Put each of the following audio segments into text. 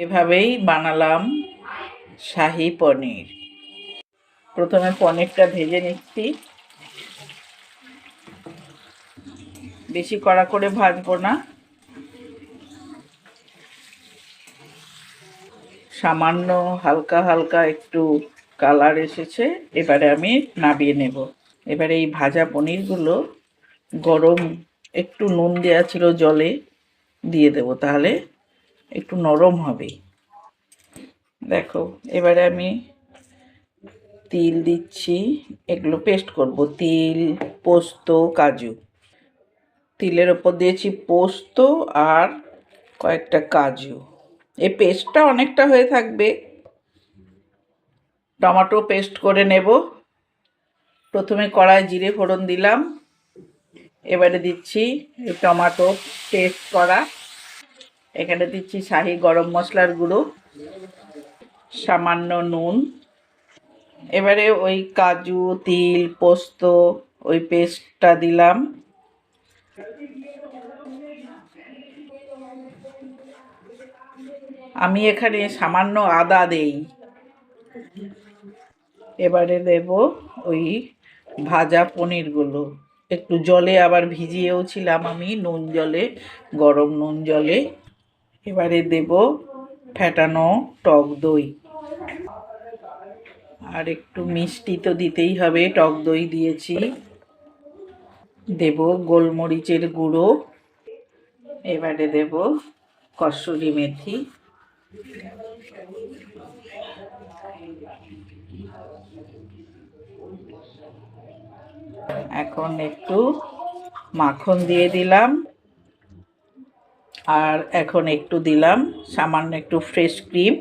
এভাবেই বানালাম শাহী পনির। প্রথমে পনিরটা ভেজে নিচ্ছি, বেশি কড়া করে ভাজবো না, সামান্য হালকা হালকা একটু কালার এসেছে। এবারে আমি নামিয়ে নেব। এবারে এই ভাজা পনিরগুলো গরম একটু নুন দেওয়া ছিল জলে, দিয়ে দেব, তাহলে একটু নরম হবে। দেখো, এবারে আমি তিল দিচ্ছি, এগুলো পেস্ট করব, তিল, পোস্ত, কাজু। তিলের ওপর দিয়েছি পোস্ত আর কয়েকটা কাজু। এই পেস্টটা অনেকটা হয়ে থাকবে। টমেটো পেস্ট করে নেব। প্রথমে কড়ায় জিরে ফোড়ন দিলাম, এবারে দিচ্ছি টমেটো পেস্ট করা, এখানে দিচ্ছি শাহি গরম মশলার গুঁড়ো, সামান্য নুন। এবারে ওই কাজু, তিল, পোস্ত, ওই পেস্টটা দিলাম। আমি এখানে সামান্য আদা দেই। এবারে দেব ওই ভাজা পনিরগুলো, একটু জলে আবার ভিজিয়েও ছিলাম আমি, নুন জলে, গরম নুন জলে। এবারে দেব ফেটানো টক দই, আর একটু মিষ্টি তো দিতেই হবে, টক দই দিয়েছি। দেব গোলমরিচের গুঁড়ো, এবারে দেব কসুরি মেথি, এখন একটু মাখন দিয়ে দিলাম, আর এখন একটু দিলাম সামান্য একটু ফ্রেশ ক্রিম,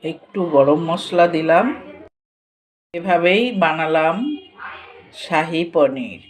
একটু গরম মশলা দিলাম। এভাবেই বানালাম শাহী পনির।